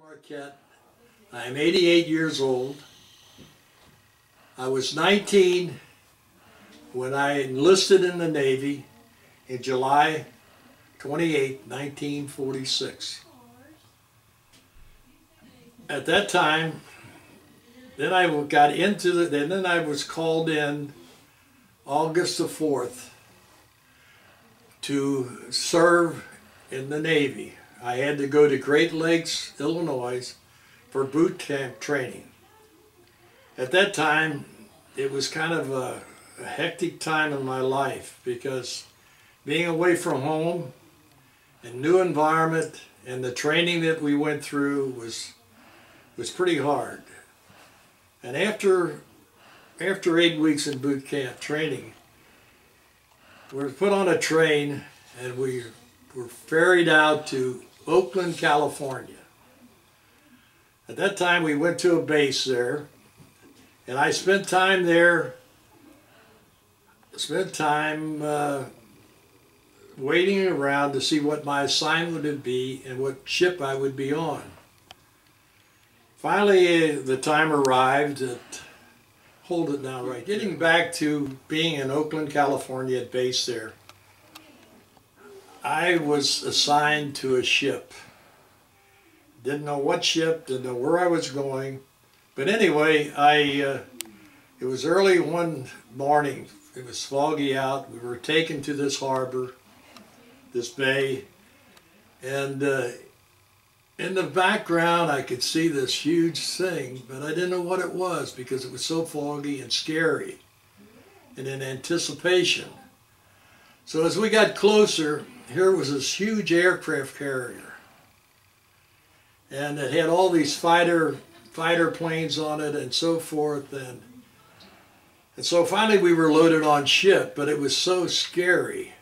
Marquette. I'm 88 years old. I was 19 when I enlisted in the Navy in July 28, 1946. At that time, then I got into the, then I was called in August the 4th to serve in the Navy. I had to go to Great Lakes, Illinois for boot camp training. At that time, it was kind of a hectic time in my life because being away from home, a new environment, and the training that we went through was pretty hard. And after 8 weeks in boot camp training, we were put on a train and we were ferried out to Oakland, California. At that time we went to a base there, and I spent time there, waiting around to see what my assignment would be and what ship I would be on. Finally, the time arrived at, hold it now right, getting back to being in Oakland, California at base there. I was assigned to a ship. Didn't know what ship, didn't know where I was going. But anyway, it was early one morning. It was foggy out. We were taken to this harbor, this bay. And in the background, I could see this huge thing, but I didn't know what it was because it was so foggy and scary and in anticipation. So as we got closer, here was this huge aircraft carrier, and it had all these fighter planes on it and so forth, and so finally we were loaded on ship. But it was so scary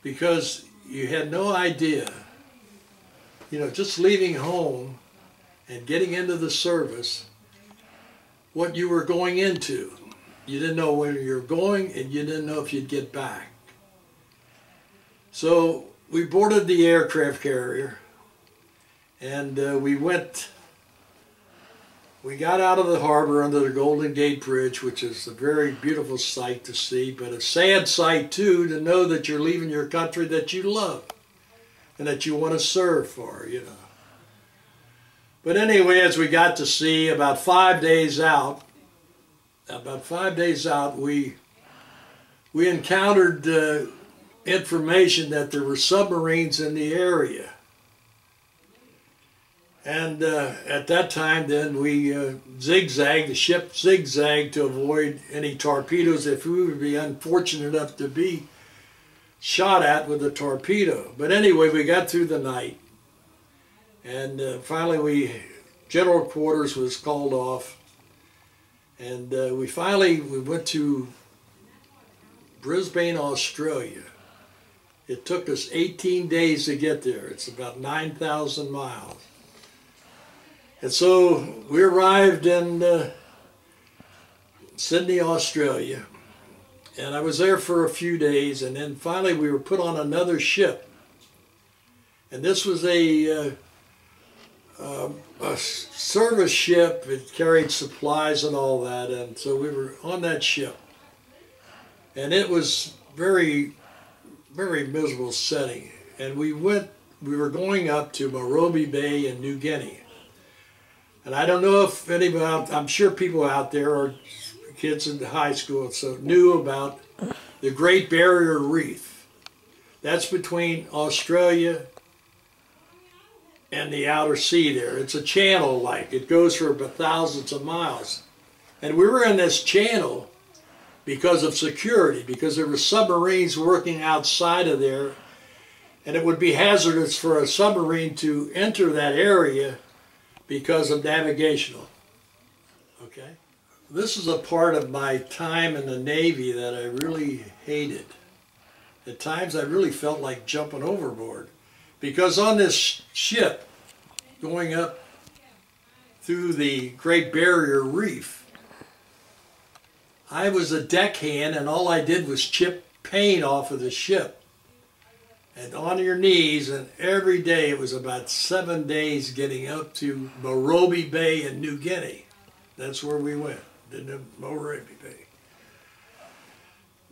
because you had no idea, you know, just leaving home and getting into the service, what you were going into. You didn't know where you were going, and you didn't know if you'd get back. So we boarded the aircraft carrier, and we got out of the harbor under the Golden Gate Bridge, which is a very beautiful sight to see, but a sad sight too, to know that you're leaving your country that you love and that you want to serve for, you know. But anyway, as we got to sea, about 5 days out, we encountered information that there were submarines in the area. And at that time then we the ship zigzagged to avoid any torpedoes if we would be unfortunate enough to be shot at with a torpedo. But anyway, we got through the night, and finally general quarters was called off, and we went to Brisbane, Australia. It took us 18 days to get there. It's about 9,000 miles. And so we arrived in Sydney, Australia, and I was there for a few days, and then finally we were put on another ship. And this was a service ship. It carried supplies and all that, and so we were on that ship. And it was very miserable setting, and we were going up to Morobe Bay in New Guinea. And I don't know if anybody, I'm sure people out there, or kids in high school, so knew about the Great Barrier Reef. That's between Australia and the outer sea there. It's a channel, like it goes for about thousands of miles. And we were in this channel because of security, because there were submarines working outside of there, and it would be hazardous for a submarine to enter that area because of navigational. Okay? This is a part of my time in the Navy that I really hated. At times I really felt like jumping overboard, because on this ship going up through the Great Barrier Reef, I was a deckhand, and all I did was chip paint off of the ship. and on your knees, and every day it was about 7 days getting up to Morobe Bay in New Guinea. That's where we went, to Morobe Bay.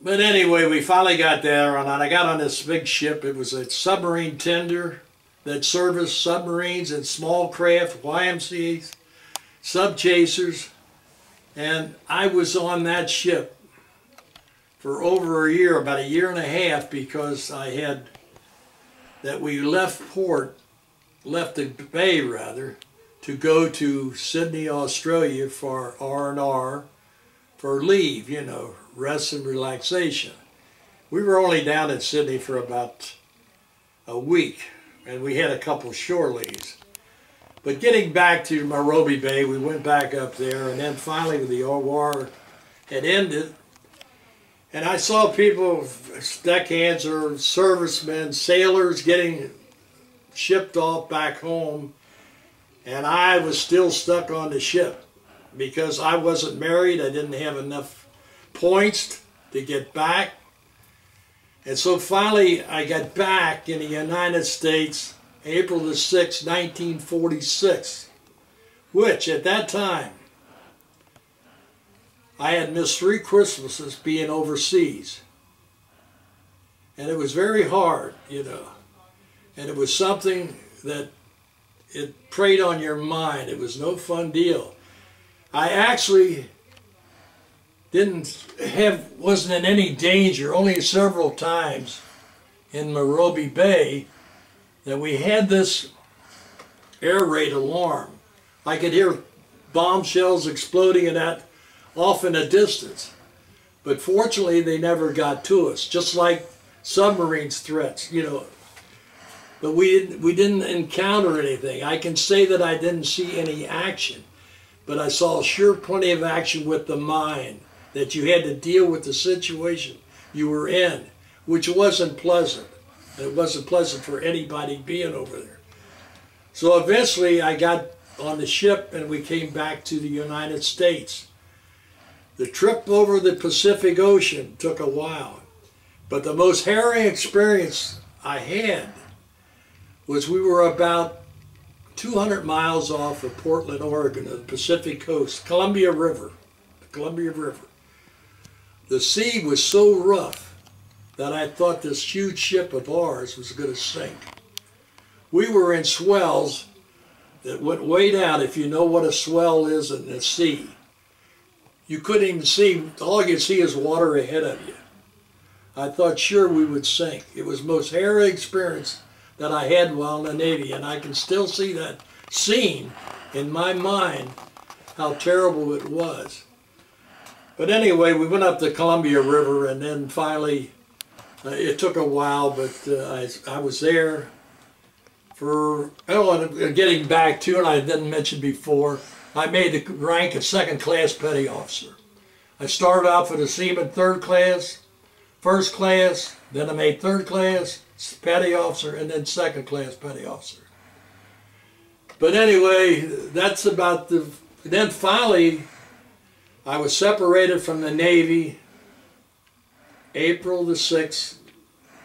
But anyway, we finally got there, and I got on this big ship. It was a submarine tender that serviced submarines and small craft, YMCAs, sub-chasers, and I was on that ship for over a year, about a year and a half, because we left the bay rather, to go to Sydney, Australia for R&R, for leave, you know, rest and relaxation. We were only down in Sydney for about a week, and we had a couple shore leaves. But getting back to Morobe Bay, we went back up there, and then finally the war had ended, and I saw people, deckhands or servicemen, sailors getting shipped off back home, and I was still stuck on the ship because I wasn't married. I didn't have enough points to get back. And so finally I got back in the United States April the 6th, 1946, which at that time I had missed 3 Christmases being overseas. And it was very hard, you know. And it was something that it preyed on your mind. It was no fun deal. I actually wasn't in any danger, only several times in Morobe Bay that we had this air raid alarm. I could hear bomb shells exploding and that off in a distance. But fortunately they never got to us, just like submarines threats, you know. But we didn't encounter anything. I can say that I didn't see any action, but I saw sure plenty of action with the mind, that you had to deal with the situation you were in, which wasn't pleasant. It wasn't pleasant for anybody being over there. So eventually I got on the ship and we came back to the United States. The trip over the Pacific Ocean took a while, but the most harrowing experience I had was we were about 200 miles off of Portland, Oregon, on the Pacific coast, Columbia River, the Columbia River. The sea was so rough that I thought this huge ship of ours was going to sink. We were in swells that went way down, if you know what a swell is in the sea. You couldn't even see, all you could see is water ahead of you. I thought sure we would sink. It was the most harrowing experience that I had while in the Navy, and I can still see that scene in my mind, how terrible it was. But anyway, we went up the Columbia River, and then finally, it took a while, but I was there for, getting back to, and I didn't mention before, I made the rank of 2nd class petty officer. I started off with a seaman 3rd class, 1st class, then I made 3rd class, petty officer, and then 2nd class petty officer. But anyway, that's about then finally, I was separated from the Navy April the 6th,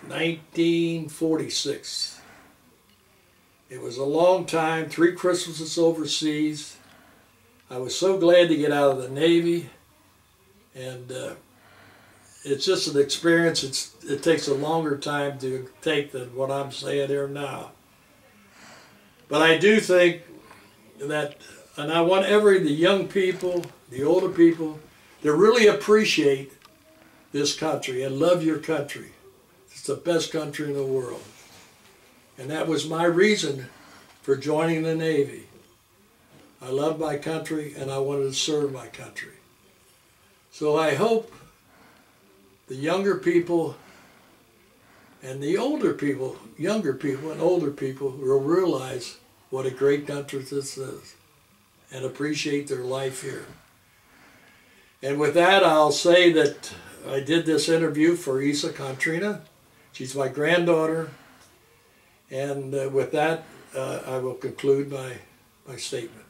1946. It was a long time, 3 Christmases overseas. I was so glad to get out of the Navy, and it's just an experience. It takes a longer time to take than what I'm saying here now. But I do think that, and I want the young people, the older people, to really appreciate this country and love your country. It's the best country in the world. And that was my reason for joining the Navy. I love my country and I wanted to serve my country. So I hope the younger people and the older people, younger people and older people, will realize what a great country this is and appreciate their life here. And with that, I'll say that I did this interview for Isa Contrina. She's my granddaughter. And with that, I will conclude my statement.